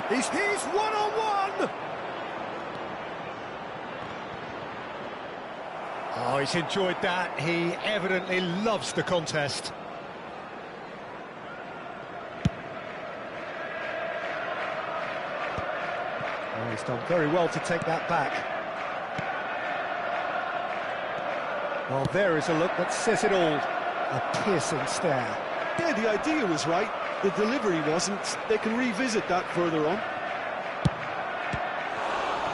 He's one-on-one! Oh, he's enjoyed that. He evidently loves the contest. Oh, he's done very well to take that back. Well, there is a look that says it all. A piercing stare. Yeah, the idea was right. The delivery wasn't. They can revisit that further on.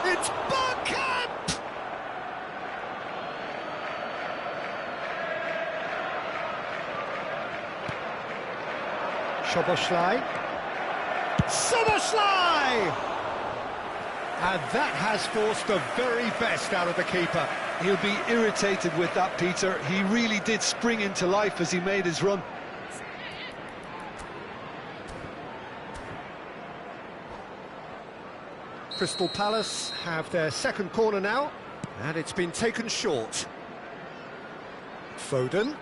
It's Bergkamp! Szoboszlai. And that has forced the very best out of the keeper. He'll be irritated with that, Peter. He really did spring into life as he made his run. Crystal Palace have their second corner now, and it's been taken short. Foden.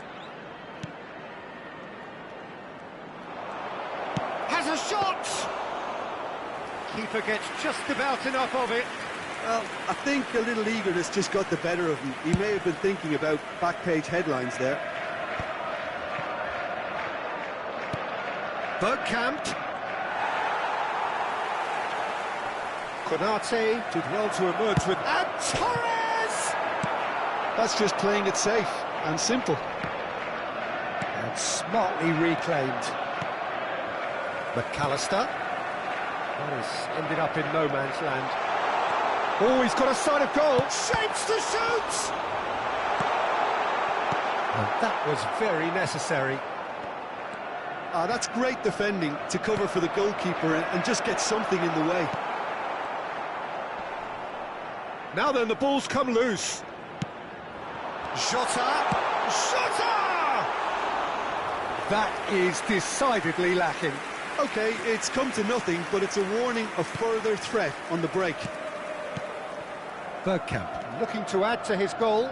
Has a shot! Keeper gets just about enough of it. Well, I think a little eagerness just got the better of him. He may have been thinking about back-page headlines there. Bergkamp. Konate did well to emerge with... And Torres! That's just playing it safe and simple. And smartly reclaimed. McAllister. That has ended up in no man's land. Oh, he's got a sight of goal. Shapes to shoot! And that was very necessary. That's great defending to cover for the goalkeeper and just get something in the way. Now then, the ball's come loose. Jota! That is decidedly lacking. OK, it's come to nothing, but it's a warning of further threat on the break. Bergkamp looking to add to his goal.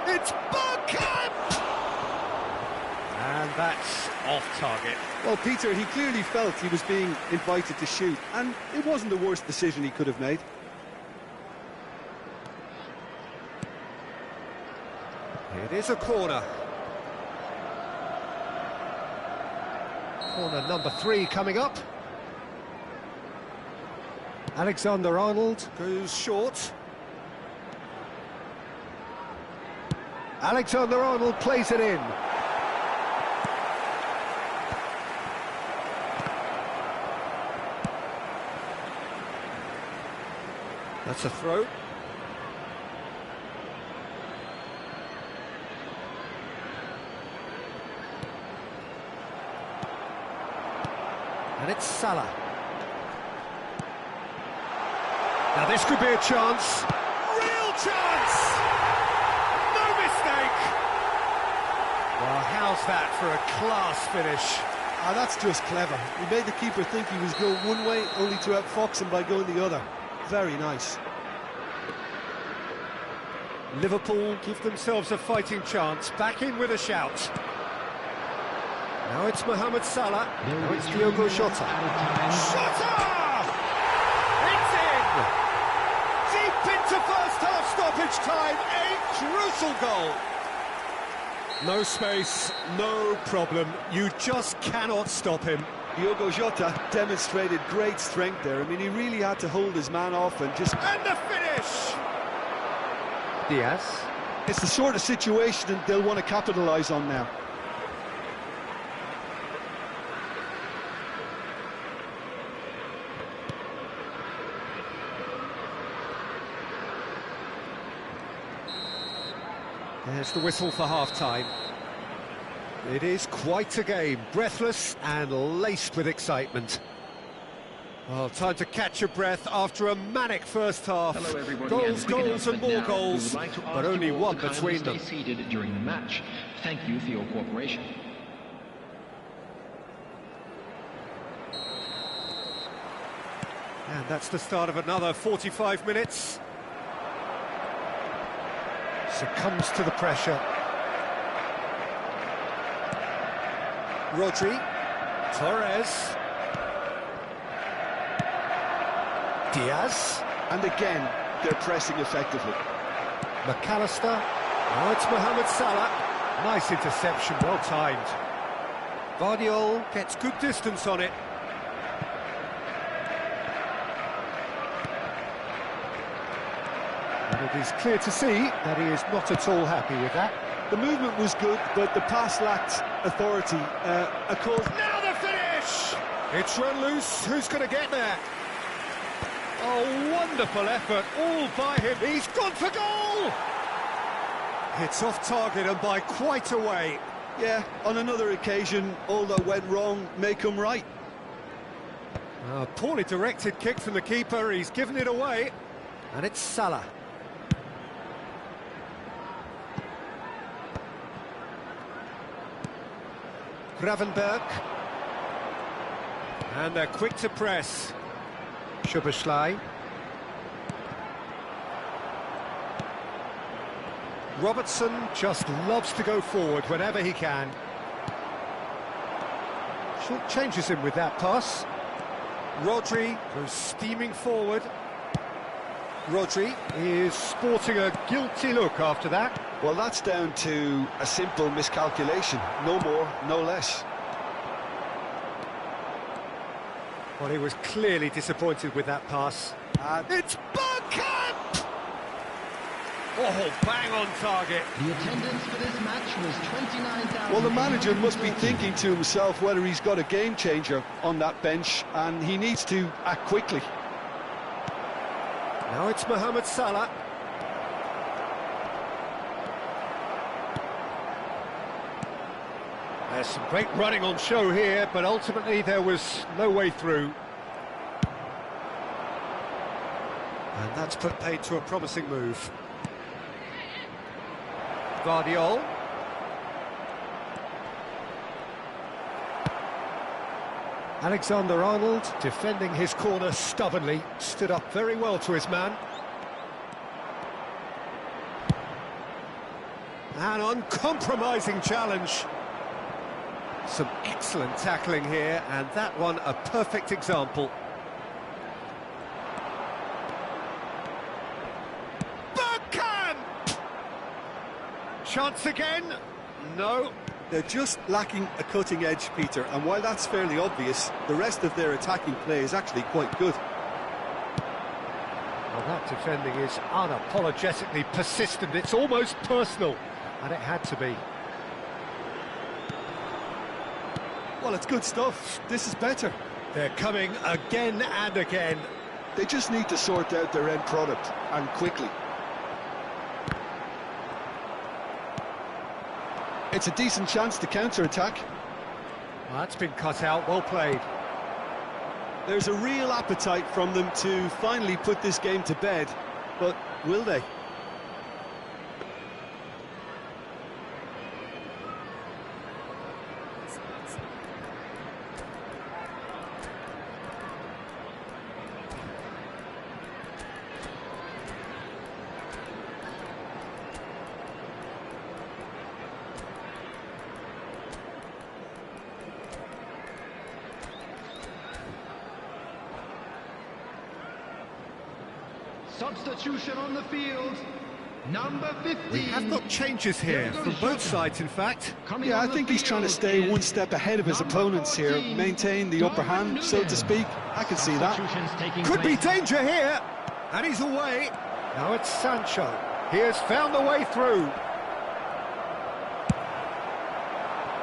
It's Bergkamp! And that's off target. Well, Peter, he clearly felt he was being invited to shoot, and it wasn't the worst decision he could have made. It is a corner. Corner number 3 coming up. Alexander-Arnold goes short. Alexander-Arnold plays it in. That's a throw. And it's Salah. Now this could be a chance. Real chance! No mistake! Well, how's that for a class finish? That's just clever. He made the keeper think he was going one way, only to outfox him by going the other. Very nice. Liverpool give themselves a fighting chance. Back in with a shout. Now it's Mohamed Salah. Now it's Diogo Jota. Jota! It's in! Deep into first half stoppage time. A crucial goal. No space, no problem. You just cannot stop him. Diogo Jota demonstrated great strength there. I mean, he really had to hold his man off and just... And the finish! Diaz. It's the sort of situation they'll want to capitalise on now. There's the whistle for half-time. It is quite a game, breathless and laced with excitement. Well, time to catch your breath after a manic first half. Hello, everybody. Goals and more goals, but only one between them. Stay seated during the match. Thank you for your cooperation. And that's the start of another 45 minutes. Succumbs to the pressure. Rodri. Torres. Diaz. And again, they're pressing effectively. McAllister. Now it's Mohamed Salah. Nice interception, well timed. Guardiola gets good distance on it. And it is clear to see that he is not at all happy with that. The movement was good, but the pass lacked authority. A cause. Now the finish! It's run loose. Who's going to get there? Oh, wonderful effort, all by him. He's gone for goal! It's off target and by quite a way. Yeah, on another occasion, all that went wrong may come right. A poorly directed kick from the keeper. He's given it away. And it's Salah. Gravenberg. And they're quick to press. Szoboszlai. Robertson just loves to go forward whenever he can. Short changes him with that pass. Rodri goes steaming forward. Rodri is sporting a guilty look after that. Well, that's down to a simple miscalculation. No more, no less. Well, he was clearly disappointed with that pass. It's Bergkamp! Oh, bang on target. The attendance for this match was 29,000. Well, the manager must be thinking to himself whether he's got a game changer on that bench, and he needs to act quickly. Now it's Mohamed Salah. There's some great running on show here, but ultimately there was no way through. And that's put paid to a promising move. Guardiola. Alexander-Arnold, defending his corner stubbornly, stood up very well to his man. An uncompromising challenge. Some excellent tackling here, and that one a perfect example. Bergkamp! Chance again? No. They're just lacking a cutting edge, Peter, and while that's fairly obvious, the rest of their attacking play is actually quite good. Well, that defending is unapologetically persistent. It's almost personal, and it had to be. Well, it's good stuff. This is better. They're coming again and again. They just need to sort out their end product, and quickly. It's a decent chance to counter-attack. Well, that's been cut out, well played. There's a real appetite from them to finally put this game to bed, but will they? Substitution on the field, number 15. We have got changes here from both sides, in fact. Yeah, I think he's trying to stay one step ahead of his opponents here, maintain the upper hand, so to speak. I can see that. Could be danger here, and he's away. Now it's Sancho. He has found the way through.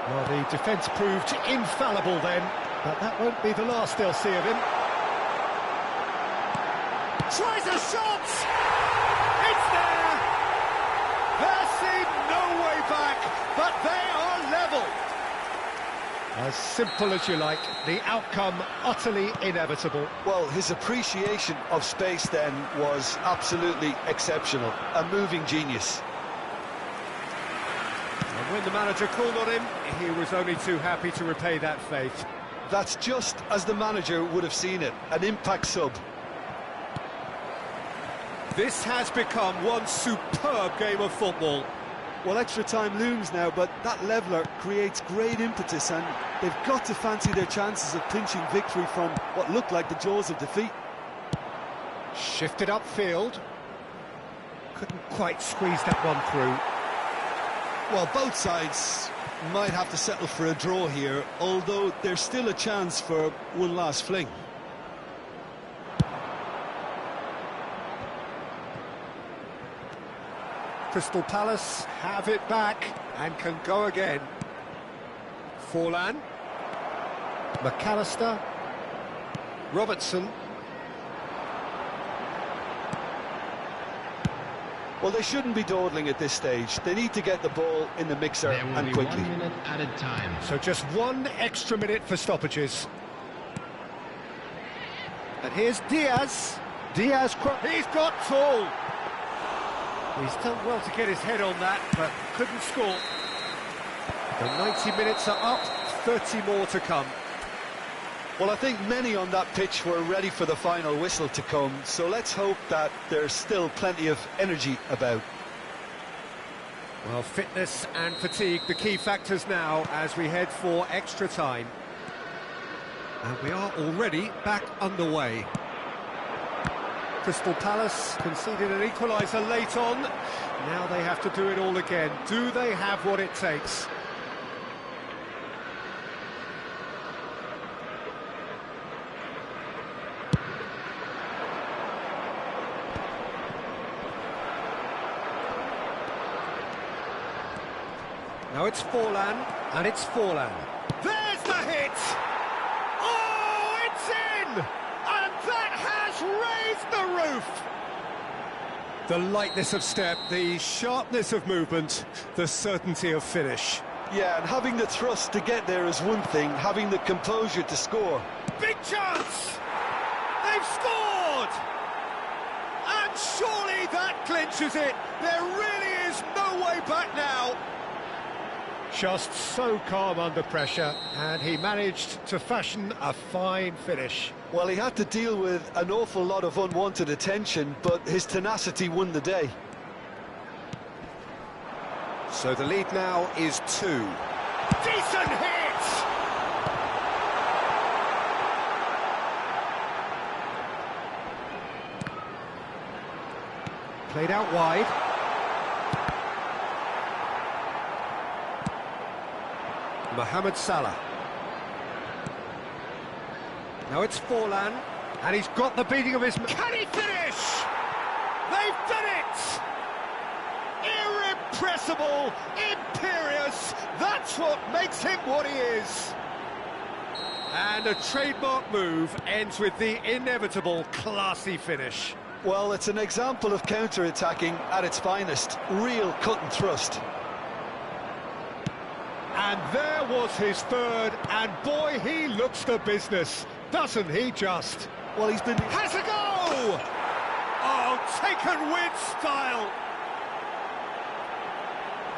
Well, the defence proved infallible then, but that won't be the last they'll see of him. Tries a shot! It's there! There seemed no way back, but they are level. As simple as you like, the outcome utterly inevitable. Well, his appreciation of space then was absolutely exceptional. A moving genius. And when the manager called on him, he was only too happy to repay that faith. That's just as the manager would have seen it, an impact sub. This has become one superb game of football. Well, extra time looms now, but that leveller creates great impetus, and they've got to fancy their chances of clinching victory from what looked like the jaws of defeat. Shifted upfield. Couldn't quite squeeze that one through. Well, both sides might have to settle for a draw here, although there's still a chance for one last fling. Crystal Palace have it back and can go again. Forlan. McAllister. Robertson. Well, they shouldn't be dawdling at this stage. They need to get the ball in the mixer and quickly. 1 minute at a time. So just 1 extra minute for stoppages. And here's Diaz. Diaz, he's got tall. He's done well to get his head on that, but couldn't score. The 90 minutes are up, 30 more to come. Well, I think many on that pitch were ready for the final whistle to come, so let's hope that there's still plenty of energy about. Well, fitness and fatigue, the key factors now as we head for extra time. And we are already back underway. Crystal Palace conceded an equaliser late on. Now they have to do it all again. Do they have what it takes? Now it's Forlan, and it's Forlan. There's the hit! Oh, it's in! And that has raised the roof! The lightness of step, the sharpness of movement, the certainty of finish. Yeah, and having the thrust to get there is one thing, having the composure to score. Big chance! They've scored! And surely that clinches it. There really is no way back now. Just so calm under pressure, and he managed to fashion a fine finish. Well, he had to deal with an awful lot of unwanted attention, but his tenacity won the day. So the lead now is 2. Decent hit! Played out wide. Mohamed Salah. Now it's Forlan, and he's got the beating of his... Can he finish? They've done it! Irrepressible, imperious, that's what makes him what he is. And a trademark move ends with the inevitable classy finish. Well, it's an example of counter-attacking at its finest. Real cut and thrust. And there was his third, and boy, he looks the business, doesn't he just? Well, he's been... Has a go! Oh, taken with style!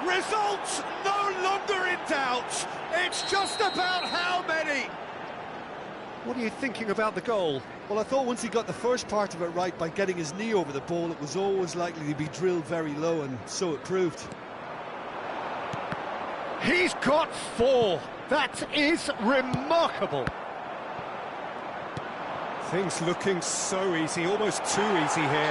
Results no longer in doubt. It's just about how many. What are you thinking about the goal? Well, I thought once he got the first part of it right by getting his knee over the ball, it was always likely to be drilled very low, and so it proved. He's got 4. That is remarkable. Things looking so easy, almost too easy here.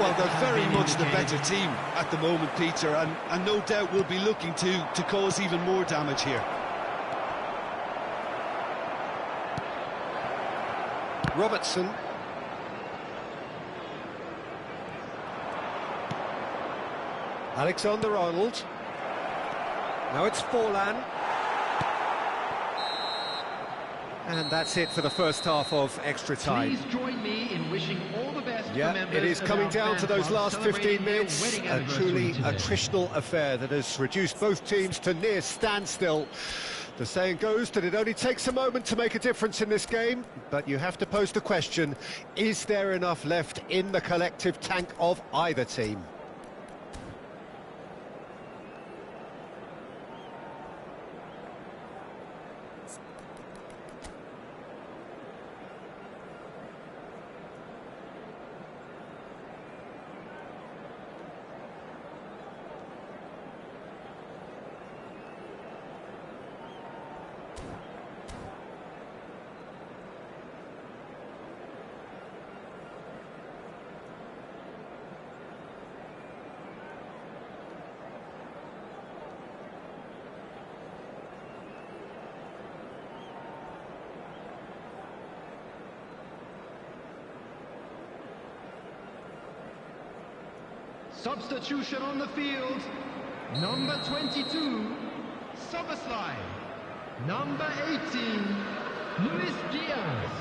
Well, they're very much the better team at the moment, Peter, and no doubt will be looking to cause even more damage here. Robertson. Alexander-Arnold. Now it's Forlan. And that's it for the first half of extra time. Please join me in wishing all the best to Yeah, members it is of coming our down to fan those club last 15 celebrating their minutes. wedding A truly anniversary today. attritional affair that has reduced both teams to near standstill. The saying goes that it only takes a moment to make a difference in this game, but you have to pose the question, is there enough left in the collective tank of either team? Substitution on the field. Number 22, Soboslai. Number 18, Luis Diaz.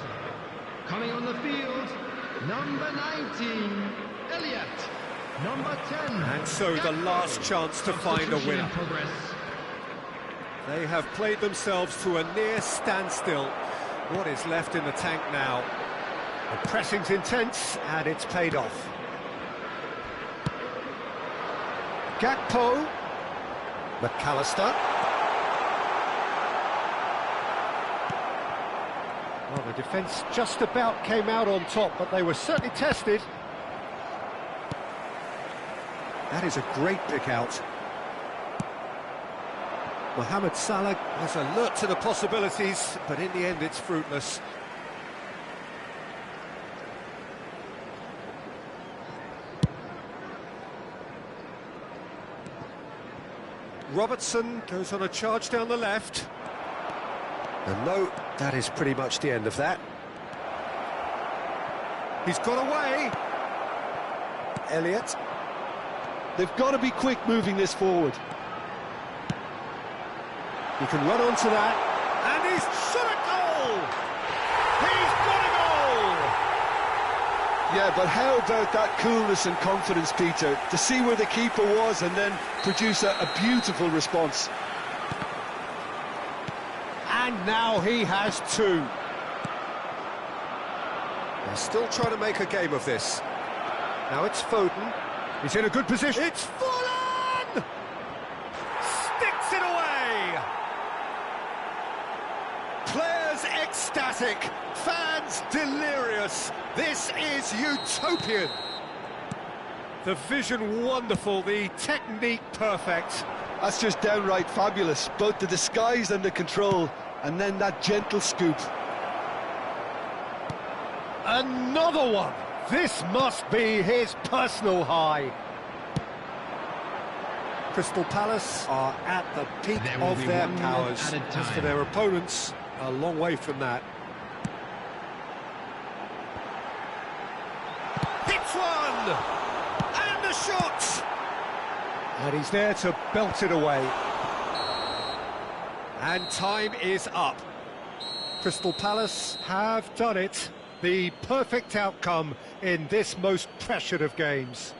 Coming on the field, number 19, Elliott. Number 10. And so the last chance to find a winner. They have played themselves to a near standstill. What is left in the tank now? The pressing's intense, and it's paid off. Gakpo. McAllister. Well, the defence just about came out on top, but they were certainly tested. That is a great pick out. Mohamed Salah was alert to the possibilities, but in the end it's fruitless. Robertson goes on a charge down the left. And no, that is pretty much the end of that. He's got away. Elliott. They've got to be quick moving this forward. He can run onto that, and he's shot a goal! He's got a goal! Yeah, but how about that coolness and confidence, Peter, to see where the keeper was and then produce a beautiful response. And now he has two. They're still trying to make a game of this. Now it's Foden. He's in a good position. It's Foden! Sticks it away! Players ecstatic, fans delirious. This is utopian. The vision wonderful, the technique perfect. That's just downright fabulous, both the disguise and the control, and then that gentle scoop. Another one! This must be his personal high. Crystal Palace are at the peak of their powers. As for their opponents, a long way from that. Hits one! And the shot! And he's there to belt it away. And time is up. Crystal Palace have done it. The perfect outcome in this most pressured of games.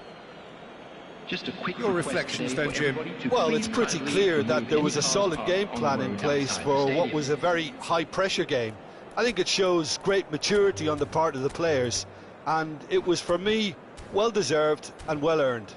Just a quick Your reflections then, Jim. Well, it's pretty clear that there was a solid game plan in place for what was a very high-pressure game. I think it shows great maturity on the part of the players, and it was, for me, well-deserved and well-earned.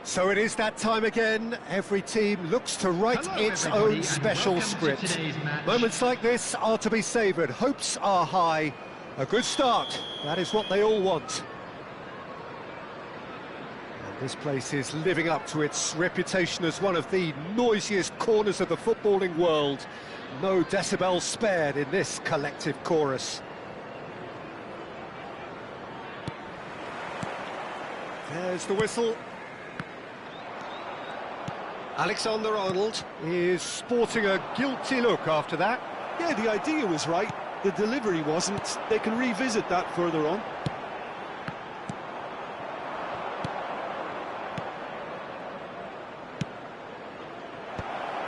So it is that time again. Every team looks to write Hello, its everybody, own and special welcome to script. today's match. Moments like this are to be savoured. Hopes are high. A good start. That is what they all want. And this place is living up to its reputation as one of the noisiest corners of the footballing world. No decibels spared in this collective chorus. There's the whistle. Alexander-Arnold is sporting a guilty look after that. Yeah, the idea was right. The delivery wasn't. They can revisit that further on.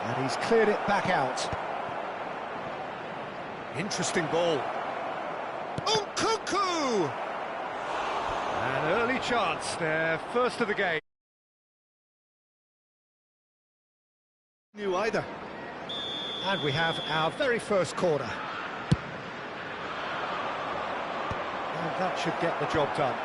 And he's cleared it back out. Interesting ball. Nkunku! An early chance there, first of the game. Knew either. And we have our very first corner. And that should get the job done.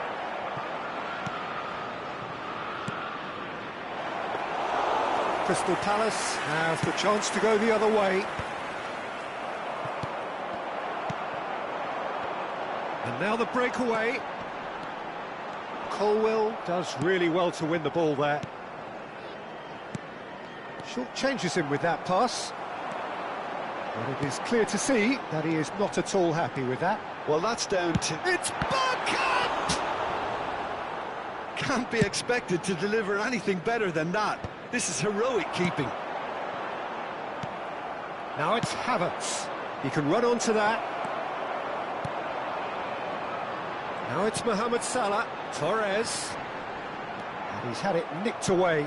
Crystal Palace have the chance to go the other way. And now the breakaway. Colwill does really well to win the ball there. Short changes him with that pass. But it is clear to see that he is not at all happy with that. Well, that's down to... It's Bergkamp! Can't be expected to deliver anything better than that. This is heroic keeping. Now it's Havertz. He can run onto that. Now it's Mohamed Salah. Torres. And he's had it nicked away.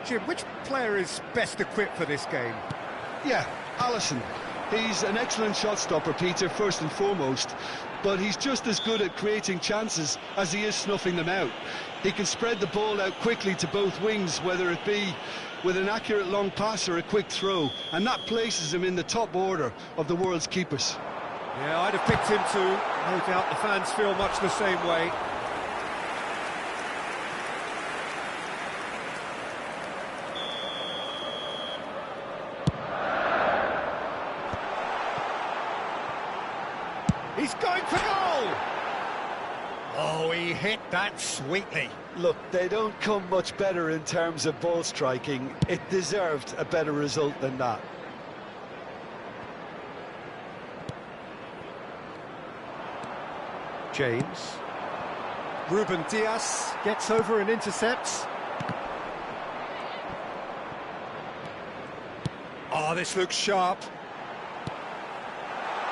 Jim, which player is best equipped for this game? Yeah, Alisson. He's an excellent shot stopper, Peter, first and foremost, but he's just as good at creating chances as he is snuffing them out. He can spread the ball out quickly to both wings, whether it be with an accurate long pass or a quick throw, and that places him in the top order of the world's keepers. Yeah, I'd have picked him too. No doubt the fans feel much the same way. He's going for goal! Oh, he hit that sweetly. Look, they don't come much better in terms of ball striking. It deserved a better result than that. James. Ruben Dias gets over and intercepts. Oh, this looks sharp.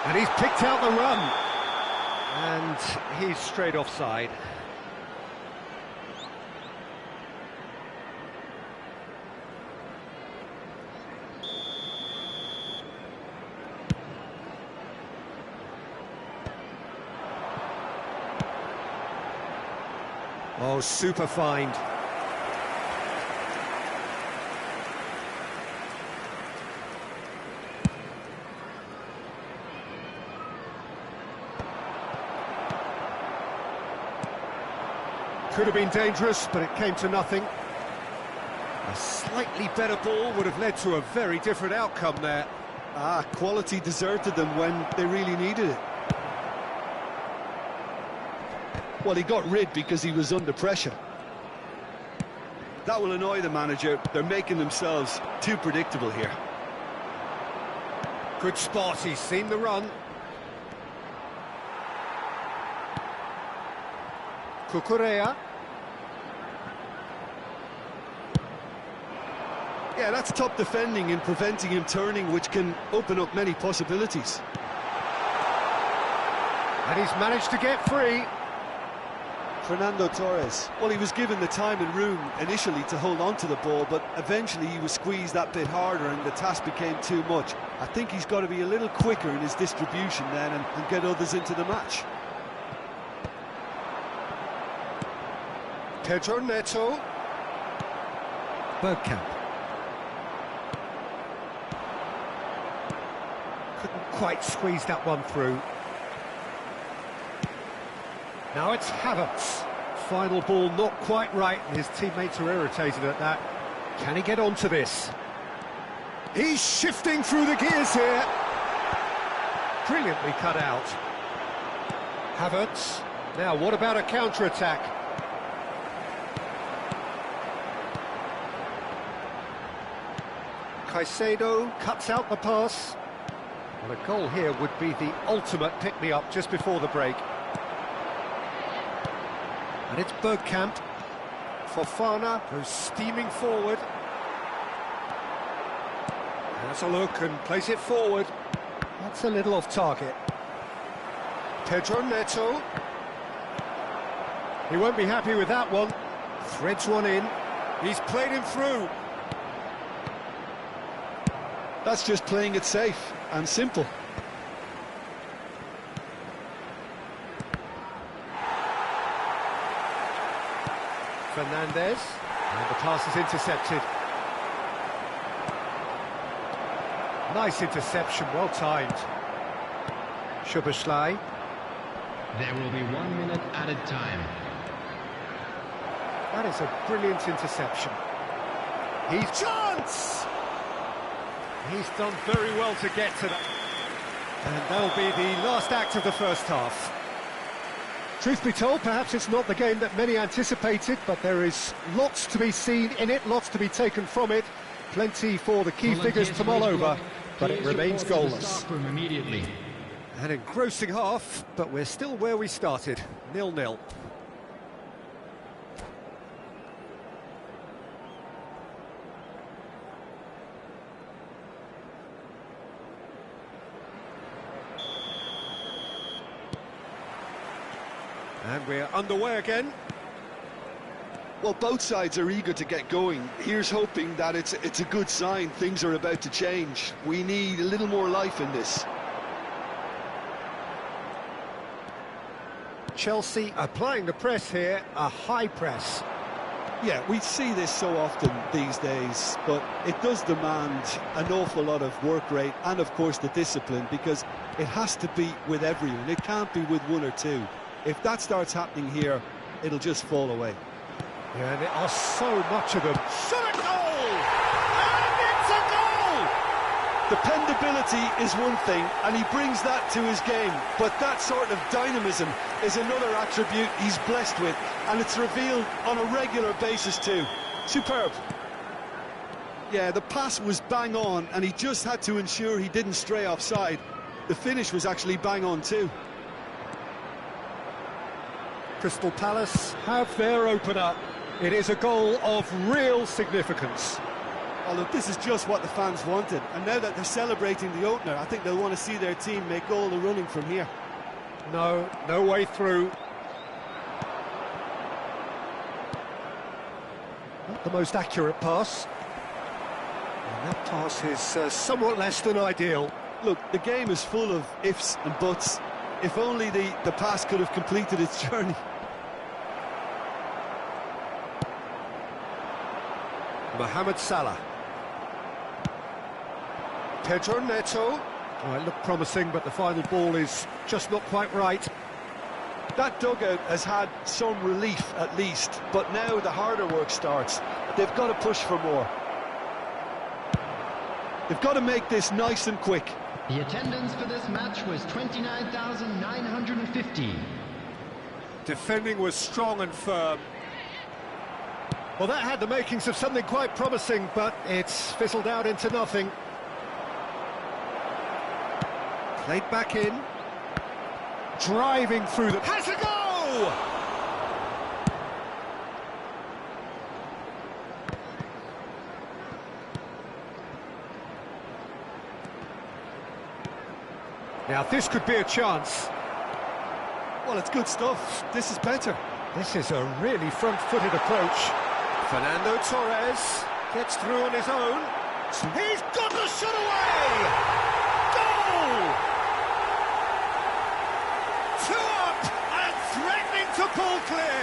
And he's picked out the run. And he's straight offside. Oh, super find. Could have been dangerous, but it came to nothing. A slightly better ball would have led to a very different outcome there. Quality deserted them when they really needed it. Well, he got rid because he was under pressure. That will annoy the manager. They're making themselves too predictable here. Good spot, he's seen the run. Cucurella. Yeah, that's top defending and preventing him turning, which can open up many possibilities. And he's managed to get free. Fernando Torres. Well, he was given the time and room initially to hold on to the ball, but eventually he was squeezed that bit harder and the task became too much. I think he's got to be a little quicker in his distribution then and get others into the match. Pedro Neto. Bergkamp. Couldn't quite squeeze that one through. Now it's Havertz. final ball not quite right, and his teammates are irritated at that. Can he get onto this? He's shifting through the gears here. Brilliantly cut out. Havertz. Now, what about a counter-attack? Caicedo cuts out the pass. Well, a goal here would be the ultimate pick-me-up just before the break. And it's Bergkamp. Fofana goes steaming forward. Has a look and plays it forward. That's a little off target. Pedro Neto. He won't be happy with that one. Threads one in. He's played him through. That's just playing it safe and simple. Fernandez. And the pass is intercepted. Nice interception, well timed. Szoboszlai. There will be 1 minute added time. That is a brilliant interception. He's chance! He's done very well to get to that. And that'll be the last act of the first half. Truth be told, perhaps it's not the game that many anticipated, but there is lots to be seen in it, lots to be taken from it. Plenty for the key figures to mull over, but it remains goalless. An engrossing half, but we're still where we started, 0-0. And we're underway again. Well, both sides are eager to get going. Here's hoping that it's a good sign. Things are about to change. We need a little more life in this. Chelsea applying the press here, a high press. Yeah, we see this so often these days, but it does demand an awful lot of work rate and, of course, the discipline, because it has to be with everyone. It can't be with one or two. If that starts happening here, it'll just fall away. Yeah, there are so much of them. Shot a goal! And it's a goal! Dependability is one thing, and he brings that to his game, but that sort of dynamism is another attribute he's blessed with, and it's revealed on a regular basis too. Superb. Yeah, the pass was bang on, and he just had to ensure he didn't stray offside. The finish was actually bang on too. Crystal Palace have their opener. It is a goal of real significance. Oh, look, this is just what the fans wanted, and now that they're celebrating the opener, I think they'll want to see their team make all the running from here. No way through. Not the most accurate pass. And that pass is somewhat less than ideal. Look, the game is full of ifs and buts. If only the pass could have completed its journey. Mohamed Salah. Pedro Neto. Oh, it looked promising, but the final ball is just not quite right. That dugout has had some relief at least, but now the harder work starts. They've got to push for more. They've got to make this nice and quick. The attendance for this match was 29,950. Defending was strong and firm. Well, that had the makings of something quite promising, but it's fizzled out into nothing. Played back in. Driving through the... Has a go! Now, this could be a chance. Well, it's good stuff. This is better. This is a really front-footed approach. Fernando Torres gets through on his own. He's got the shot away! Goal! 2 up and threatening to pull clear.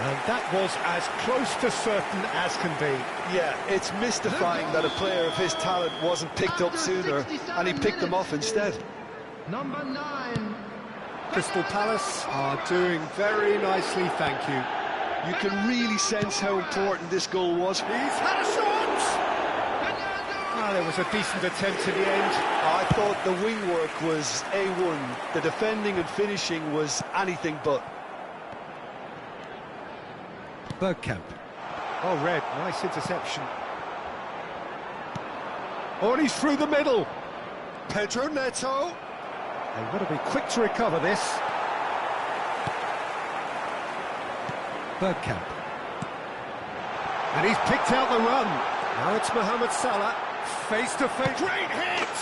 And that was as close to certain as can be. Yeah, it's mystifying that a player of his talent wasn't picked up sooner, and he picked them off instead. Number 9. Crystal Palace are doing very nicely, thank you. You can really sense how important this goal was. He's had a shot! Ah, there was a decent attempt at the end. I thought the wing work was A1. The defending and finishing was anything but. Bergkamp. Oh, Red, nice interception. Oh, and he's through the middle. Pedro Neto. They've got to be quick to recover this. Bergkamp. And he's picked out the run. Now it's Mohamed Salah. Face to face. Great hit!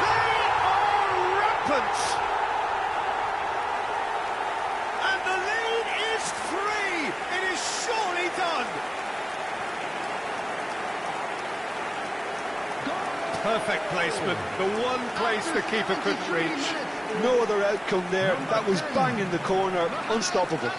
They are rampant! And the lead is 3. It is surely done. Perfect placement. The one place the keeper couldn't reach. No other outcome there. That was bang in the corner. Unstoppable.